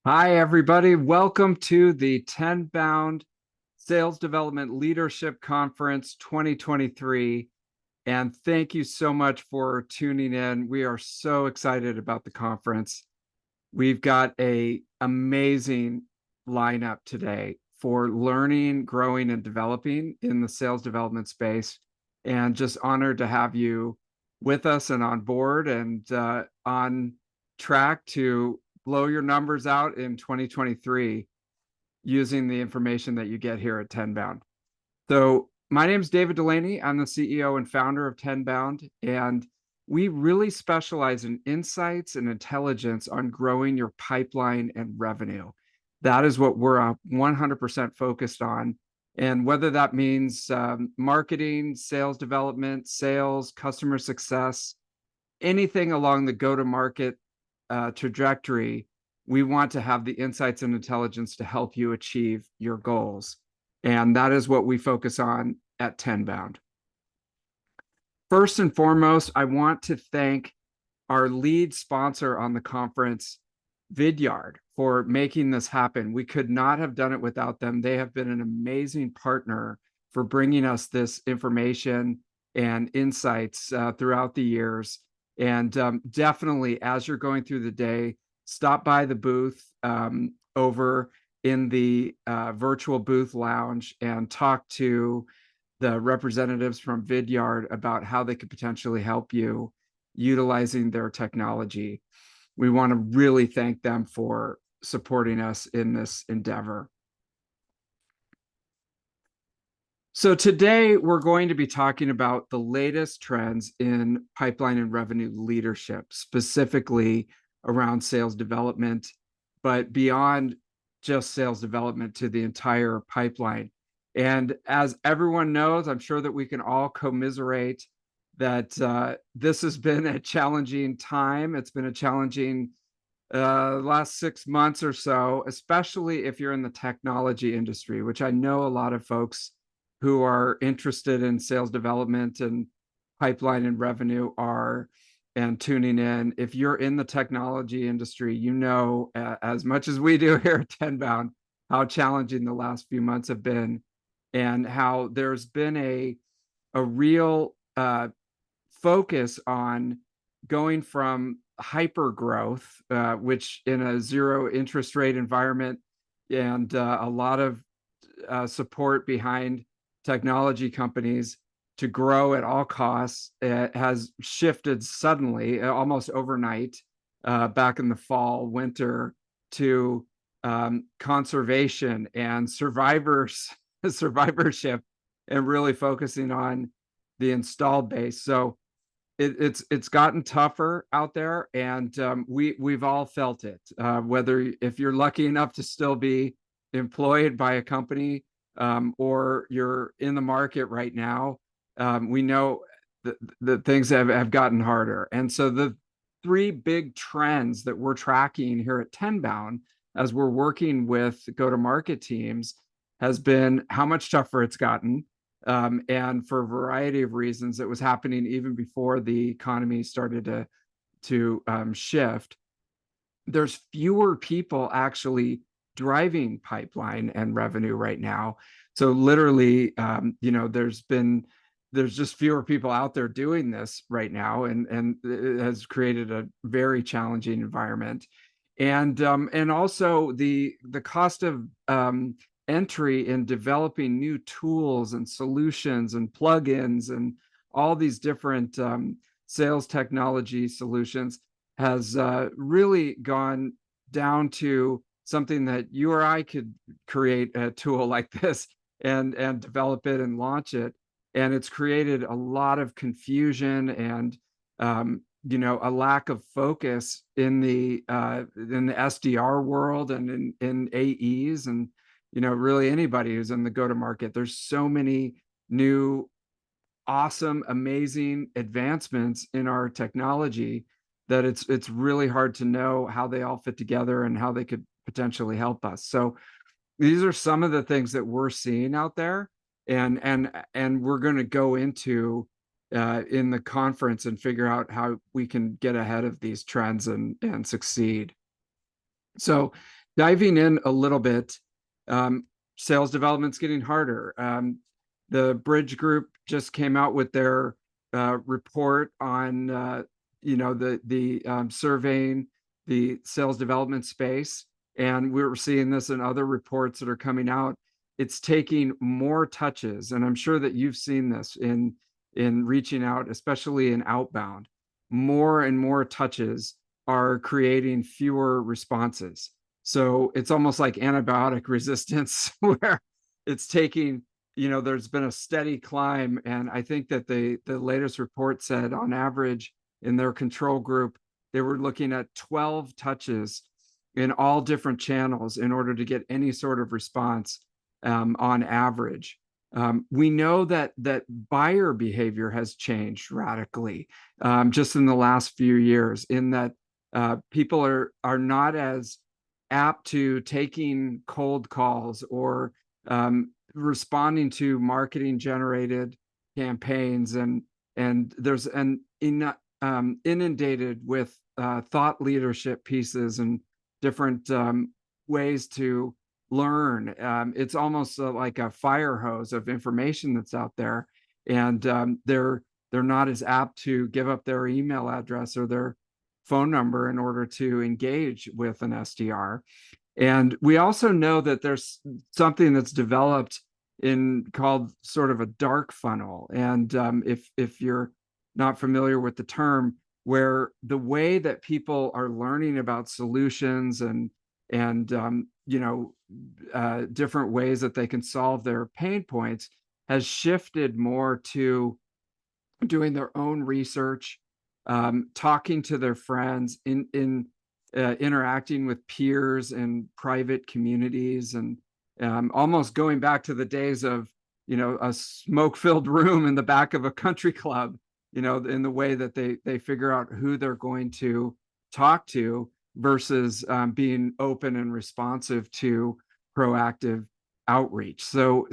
Hi, everybody. Welcome to the Tenbound Sales Development Leadership Conference 2023. And thank you so much for tuning in. We are so excited about the conference. We've got an amazing lineup today for learning, growing, and developing in the sales development space. And just honored to have you with us and on board and on track to blow your numbers out in 2023 using the information that you get here at Tenbound. So my name is David Delaney. I'm the CEO and founder of Tenbound, and we really specialize in insights and intelligence on growing your pipeline and revenue. That is what we're 100% focused on. And whether that means marketing, sales development, sales, customer success, anything along the go-to-market trajectory, we want to have the insights and intelligence to help you achieve your goals. And that is what we focus on at Tenbound. First and foremost, I want to thank our lead sponsor on the conference, Vidyard, for making this happen. We could not have done it without them. They have been an amazing partner for bringing us this information and insights throughout the years. And definitely, as you're going through the day, stop by the booth over in the virtual booth lounge and talk to the representatives from Vidyard about how they could potentially help you utilizing their technology. We want to really thank them for supporting us in this endeavor. So today we're going to be talking about the latest trends in pipeline and revenue leadership, specifically around sales development, but beyond just sales development to the entire pipeline. And as everyone knows, I'm sure that we can all commiserate that this has been a challenging time. It's been a challenging last 6 months or so, especially if you're in the technology industry, which I know a lot of folks who are interested in sales development and pipeline and revenue are and tuning in. If you're in the technology industry, you know as much as we do here at Tenbound how challenging the last few months have been, and how there's been a real focus on going from hyper growth, which in a zero interest rate environment and a lot of support behind technology companies to grow at all costs, has shifted suddenly, almost overnight, back in the fall, winter, to conservation and survivorship, and really focusing on the installed base. So it's gotten tougher out there, and we've all felt it. Whether if you're lucky enough to still be employed by a company, or you're in the market right now, we know that things have gotten harder. And so the three big trends that we're tracking here at Tenbound as we're working with go-to-market teams has been how much tougher it's gotten. And for a variety of reasons, it was happening even before the economy started to shift. There's fewer people actually driving pipeline and revenue right now. So literally, there's just fewer people out there doing this right now, and it has created a very challenging environment. And also the cost of entry in developing new tools and solutions and plugins and all these different sales technology solutions has really gone down to something that you or I could create a tool like this and develop it and launch it. And it's created a lot of confusion and a lack of focus in the SDR world and in AEs, and really anybody who's in the go-to-market. There's so many new awesome, amazing advancements in our technology that it's really hard to know how they all fit together and how they could potentially help us. So these are some of the things that we're seeing out there, and we're going to go into in the conference and figure out how we can get ahead of these trends and succeed. So Diving in a little bit, sales development's getting harder. The Bridge Group just came out with their report on the surveying the sales development space, and we're seeing this in other reports that are coming out. It's taking more touches, and I'm sure that you've seen this in reaching out, especially in outbound. More and more touches are creating fewer responses. So it's almost like antibiotic resistance, where it's taking, there's been a steady climb. And I think that the latest report said on average in their control group, they were looking at 12 touches in all different channels in order to get any sort of response on average. We know that buyer behavior has changed radically just in the last few years, in that people are not as apt to taking cold calls or responding to marketing generated campaigns, and there's inundated with thought leadership pieces and different ways to learn. It's almost like a fire hose of information that's out there, and they're not as apt to give up their email address or their phone number in order to engage with an SDR. And we also know that there's something that's developed in called sort of a dark funnel. And if you're not familiar with the term, where the way that people are learning about solutions and different ways that they can solve their pain points has shifted more to doing their own research, talking to their friends, in interacting with peers in private communities, and almost going back to the days of a smoke-filled room in the back of a country club, in the way that they figure out who they're going to talk to, versus being open and responsive to proactive outreach. So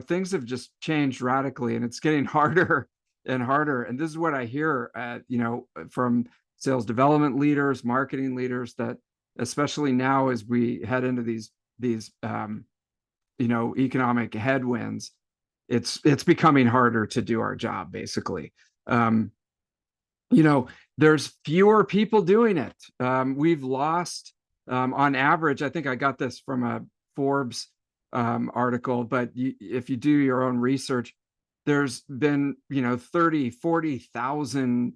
things have just changed radically, and it's getting harder and harder. And this is what I hear, from sales development leaders, marketing leaders, that especially now as we head into these economic headwinds, it's becoming harder to do our job, basically. um there's fewer people doing it. We've lost, on average, I think I got this from a Forbes article, but if you do your own research, there's been 30-40,000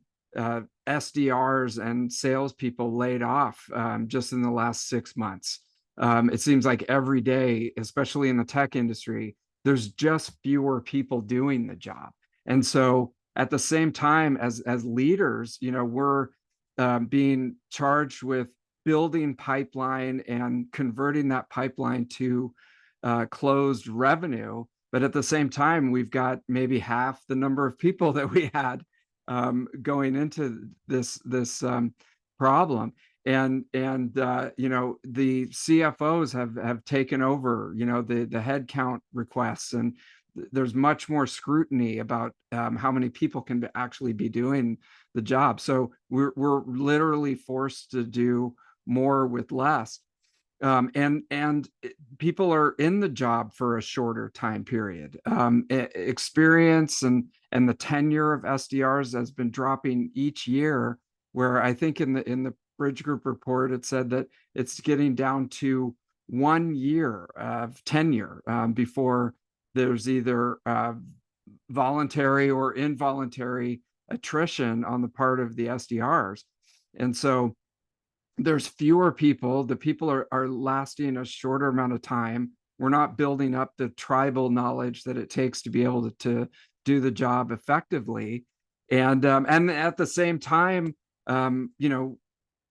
SDRs and salespeople laid off just in the last 6 months. It seems like every day, especially in the tech industry, there's just fewer people doing the job. And so at the same time, as leaders, we're being charged with building pipeline and converting that pipeline to closed revenue. But at the same time, we've got maybe half the number of people that we had going into this problem. And the CFOs have taken over the headcount requests, and there's much more scrutiny about how many people can actually be doing the job. So we're literally forced to do more with less. And people are in the job for a shorter time period. Experience and the tenure of SDRs has been dropping each year, where I think in the Bridge Group report, it said that it's getting down to 1 year of tenure before there's either voluntary or involuntary attrition on the part of the SDRs. And so there's fewer people. The people are lasting a shorter amount of time. We're not building up the tribal knowledge that it takes to be able to do the job effectively. And at the same time,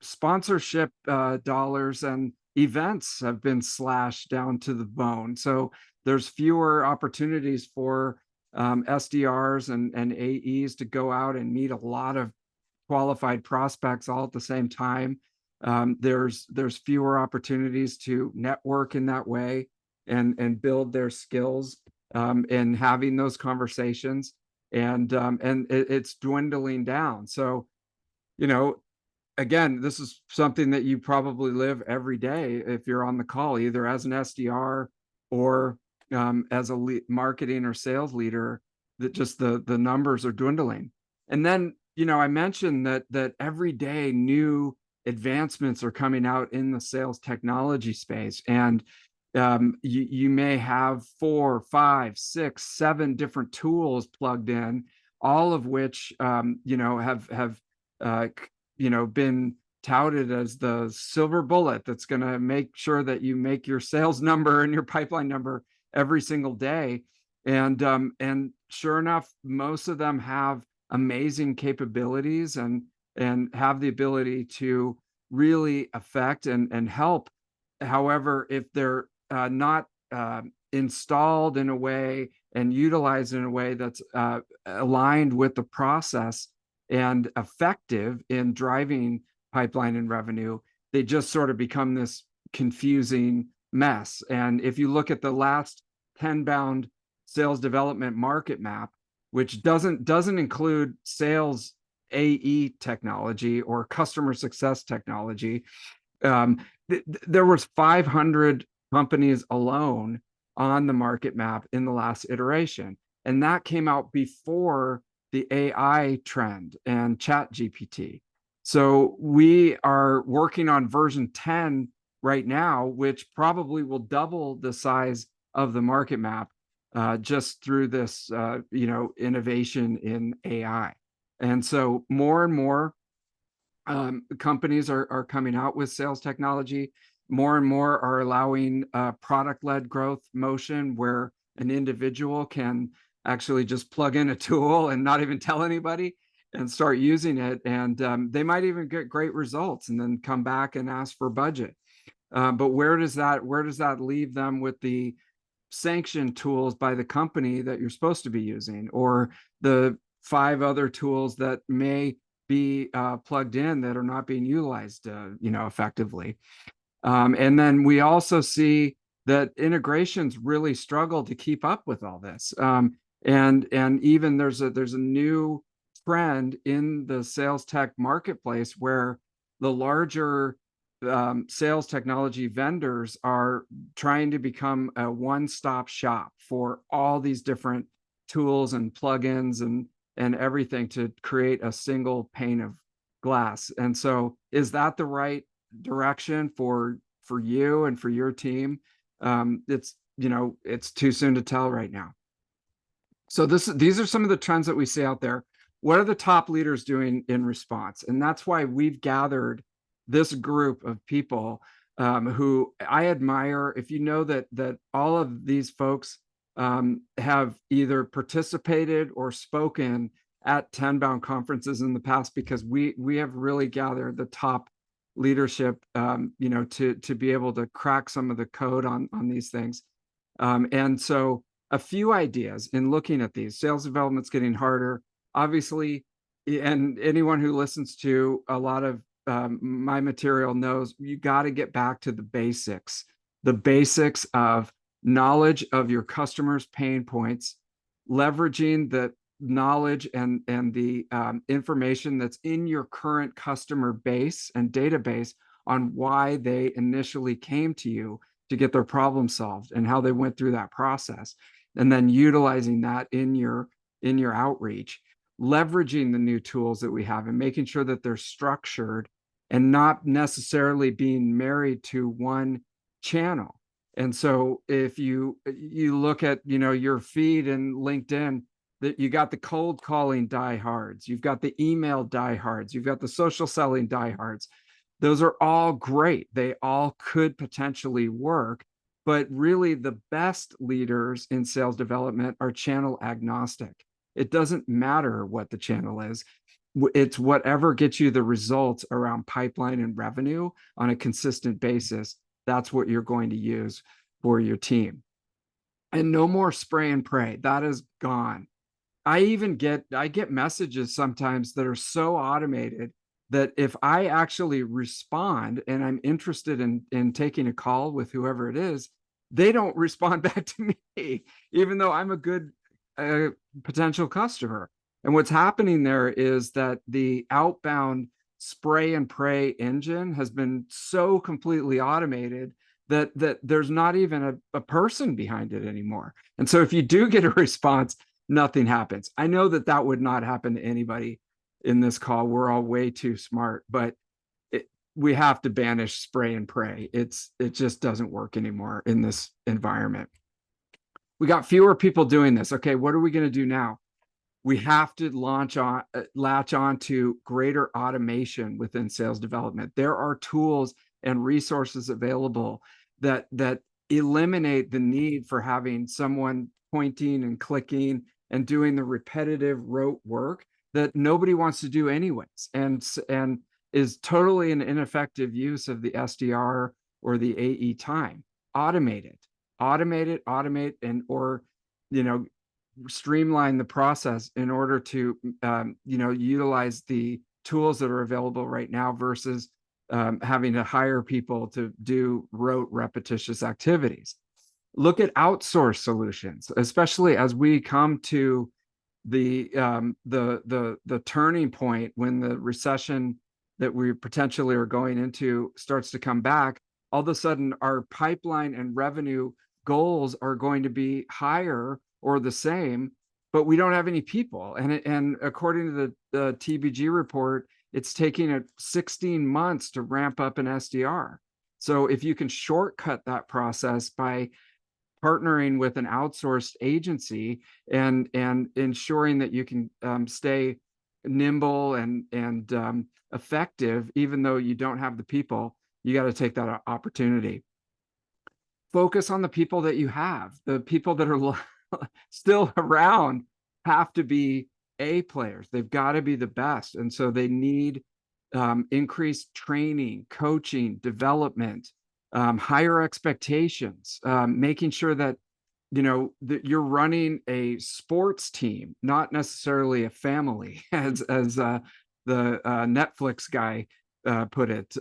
sponsorship dollars and events have been slashed down to the bone. So there's fewer opportunities for SDRs and AEs to go out and meet a lot of qualified prospects all at the same time. There's fewer opportunities to network in that way and build their skills in having those conversations, and it's dwindling down. So again, this is something that you probably live every day if you're on the call, either as an SDR or as a marketing or sales leader, that just the numbers are dwindling. And then, I mentioned that every day new advancements are coming out in the sales technology space. And you may have 4, 5, 6, 7 different tools plugged in, all of which have uh, been touted as the silver bullet that's going to make sure that you make your sales number and your pipeline number every single day. And sure enough, most of them have amazing capabilities and have the ability to really affect and help. However, if they're not installed in a way and utilized in a way that's aligned with the process and effective in driving pipeline and revenue, they just sort of become this confusing mess. And if you look at the last Tenbound sales development market map, which doesn't include sales AE technology or customer success technology, there was 500 companies alone on the market map in the last iteration. And that came out before the AI trend and chat GPT. So we are working on version 10 right now, which probably will double the size of the market map just through this, innovation in AI. And so more and more companies are coming out with sales technology. More and more are allowing product-led growth motion, where an individual can actually just plug in a tool and not even tell anybody and start using it. And they might even get great results and then come back and ask for budget. But where does that leave them with the sanctioned tools by the company that you're supposed to be using, or the 5 other tools that may be plugged in that are not being utilized, effectively? And then we also see that integrations really struggle to keep up with all this. And even there's a new trend in the sales tech marketplace where the larger sales technology vendors are trying to become a one-stop shop for all these different tools and plugins and everything to create a single pane of glass. And so, is that the right direction for you and for your team? It's too soon to tell right now. So these are some of the trends that we see out there. What are the top leaders doing in response? And that's why we've gathered this group of people who I admire. If you know that all of these folks have either participated or spoken at Tenbound conferences in the past, because we have really gathered the top leadership, to be able to crack some of the code on these things. And so a few ideas in looking at these. Sales development's getting harder, obviously, and anyone who listens to a lot of my material knows you got to get back to the basics of knowledge of your customers' pain points, leveraging the knowledge and the information that's in your current customer base and database on why they initially came to you to get their problem solved and how they went through that process, and then utilizing that in your outreach, leveraging the new tools that we have and making sure that they're structured and not necessarily being married to one channel. And so if you look at your feed in LinkedIn, that you got the cold calling diehards, you've got the email diehards, you've got the social selling diehards. Those are all great. They all could potentially work, but really the best leaders in sales development are channel agnostic. It doesn't matter what the channel is. It's whatever gets you the results around pipeline and revenue on a consistent basis. That's what you're going to use for your team. And no more spray and pray. That is gone. I get messages sometimes that are so automated that if I actually respond and I'm interested in taking a call with whoever it is, they don't respond back to me, even though I'm a good potential customer. And what's happening there is that the outbound spray and pray engine has been so completely automated that there's not even a person behind it anymore. And so if you do get a response, nothing happens. I know that would not happen to anybody in this call. We're all way too smart, but we have to banish spray and pray. It just doesn't work anymore in this environment. We got fewer people doing this. Okay, what are we going to do now? We have to latch on to greater automation within sales development. There are tools and resources available that eliminate the need for having someone pointing and clicking and doing the repetitive rote work that nobody wants to do anyways, and is totally an ineffective use of the SDR or the AE time. Automate, and or streamline the process in order to utilize the tools that are available right now versus having to hire people to do rote repetitious activities. Look at outsource solutions, especially as we come to the turning point when the recession that we potentially are going into starts to come back. All of a sudden our pipeline and revenue goals are going to be higher or the same, but we don't have any people. And according to the TBG report, it's taking it 16 months to ramp up an SDR. So if you can shortcut that process by partnering with an outsourced agency and ensuring that you can stay nimble and effective, even though you don't have the people, you got to take that opportunity. Focus on the people that you have. The people that are still around have to be A players. They've got to be the best. And so they need increased training, coaching, development, higher expectations, making sure that that you're running a sports team, not necessarily a family, as the Netflix guy put it.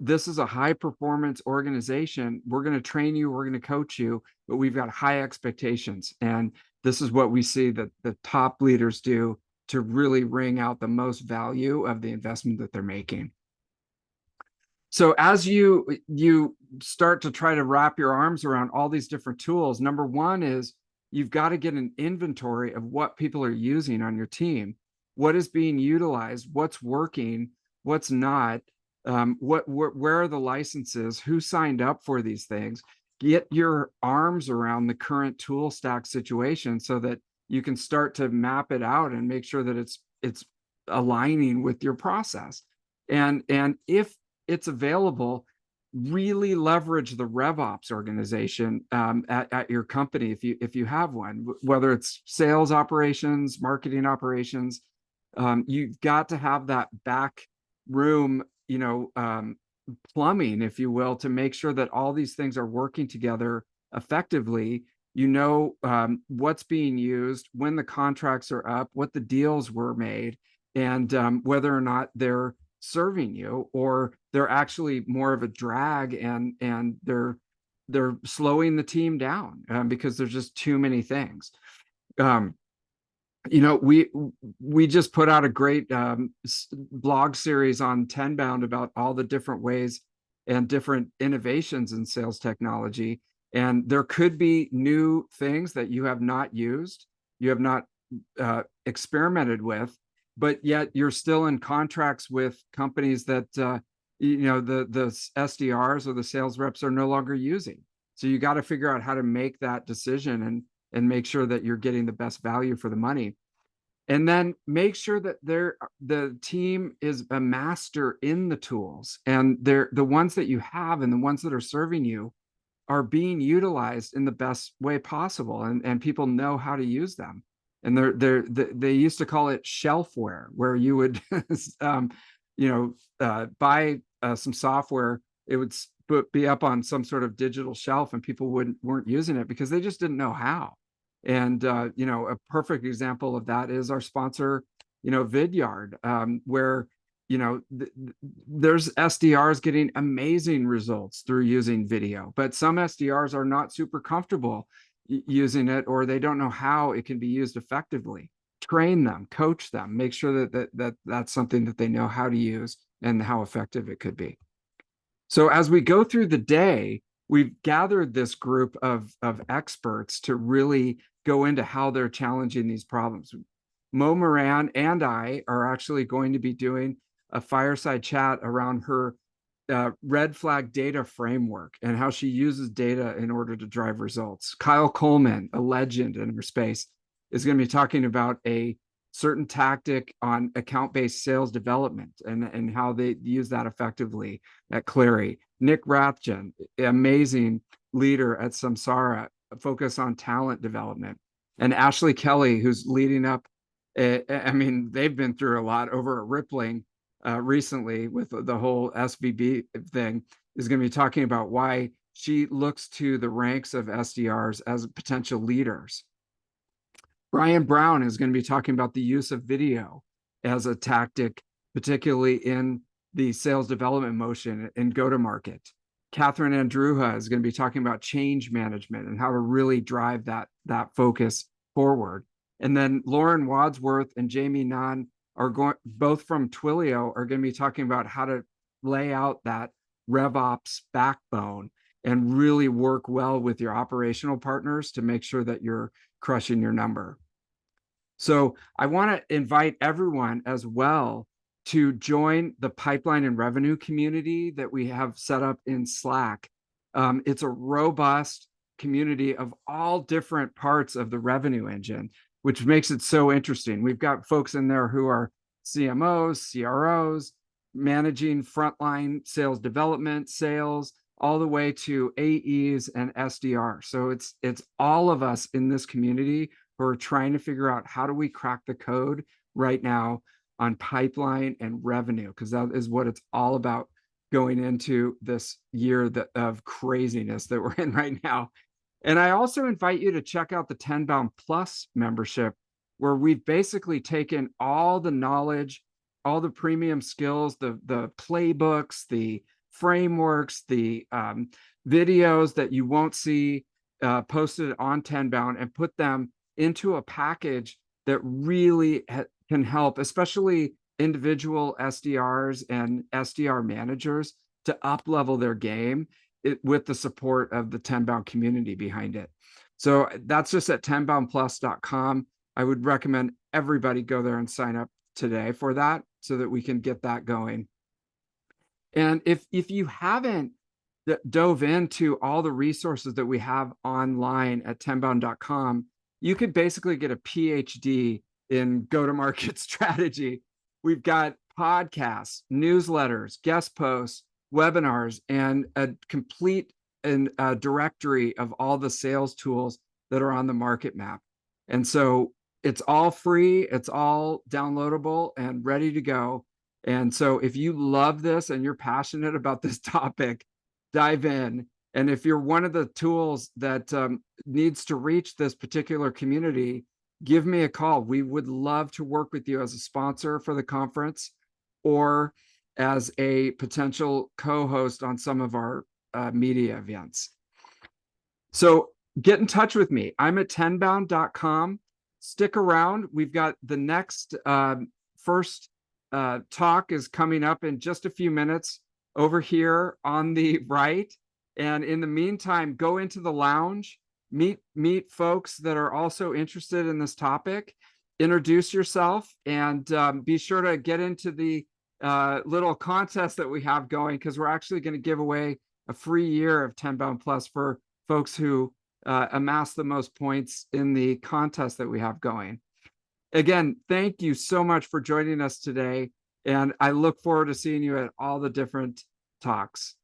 This is a high performance organization. We're going to train you, we're going to coach you, but we've got high expectations. And this is what we see that the top leaders do to really wring out the most value of the investment that they're making. So as you start to try to wrap your arms around all these different tools, number one is you've got to get an inventory of what people are using on your team, what is being utilized, what's working, what's not, where are the licenses, who signed up for these things. Get your arms around the current tool stack situation so that you can start to map it out and make sure that it's aligning with your process. And if it's available, really leverage the RevOps organization at your company if you have one, whether it's sales operations, marketing operations. You've got to have that back room, plumbing, if you will, to make sure that all these things are working together effectively. What's being used, when the contracts are up, what the deals were made, and whether or not they're serving you or they're actually more of a drag and they're slowing the team down because there's just too many things. We just put out a great blog series on Tenbound about all the different ways and different innovations in sales technology. And there could be new things that you have not used, you have not experimented with, but yet you're still in contracts with companies that the SDRs or the sales reps are no longer using. So you got to figure out how to make that decision and make sure that you're getting the best value for the money. And then make sure that the team is a master in the tools, and the ones that you have and the ones that are serving you are being utilized in the best way possible, and people know how to use them. And they used to call it shelfware, where you would buy some software, it would be up on some sort of digital shelf, and people weren't using it because they just didn't know how. And a perfect example of that is our sponsor, Vidyard, where there's SDRs getting amazing results through using video, but some SDRs are not super comfortable using it, or they don't know how it can be used effectively. train them, coach them, make sure that's something that they know how to use and how effective it could be. So as we go through the day, we've gathered this group of experts to really go into how they're challenging these problems. Mo Moran and I are actually going to be doing a fireside chat around her red flag data framework and how she uses data in order to drive results. Kyle Coleman, a legend in her space, is going to be talking about a certain tactic on account-based sales development and how they use that effectively at Clary. Nick Rathjen, amazing leader at Samsara, focus on talent development. And Ashley Kelly, who's leading up, I mean, they've been through a lot over at Rippling recently with the whole SVB thing, is going to be talking about why she looks to the ranks of SDRs as potential leaders. Brian Brown is going to be talking about the use of video as a tactic, particularly in the sales development motion and go-to-market. Catherine Andruha is going to be talking about change management and how to really drive that focus forward. And then Lauren Wadsworth and Jamie Nunn are going, both from Twilio, are going to be talking about how to lay out that RevOps backbone and really work well with your operational partners to make sure that you're crushing your number. So I want to invite everyone as well to join the pipeline and revenue community that we have set up in Slack. It's a robust community of all different parts of the revenue engine, which makes it so interesting. We've got folks in there who are CMOs, CROs, managing frontline sales development, sales, all the way to AEs and SDR. So it's all of us in this community who are trying to figure out how do we crack the code right now on pipeline and revenue, because that is what it's all about going into this year of craziness that we're in right now. And I also invite you to check out the Tenbound Plus membership, where we've basically taken all the knowledge, all the premium skills, the playbooks, the frameworks, the videos that you won't see posted on Tenbound, and put them into a package that really can help, especially individual SDRs and SDR managers, to up-level their game with the support of the Tenbound community behind it. So that's just at tenboundplus.com. I would recommend everybody go there and sign up today for that so that we can get that going. And if you haven't dove into all the resources that we have online at tenbound.com, you could basically get a PhD in go-to-market strategy. We've got podcasts, newsletters, guest posts, webinars, and a complete directory of all the sales tools that are on the market map. And so it's all free, it's all downloadable and ready to go. And so if you love this and you're passionate about this topic, dive in. And if you're one of the tools that needs to reach this particular community, give me a call. We would love to work with you as a sponsor for the conference or as a potential co-host on some of our media events. So get in touch with me. I'm at tenbound.com. Stick around. We've got the next first talk is coming up in just a few minutes over here on the right. And in the meantime, go into the lounge, meet folks that are also interested in this topic, introduce yourself, and be sure to get into the little contest that we have going, because we're actually going to give away a free year of Tenbound Plus for folks who amass the most points in the contest that we have going. Again, thank you so much for joining us today, and I look forward to seeing you at all the different talks.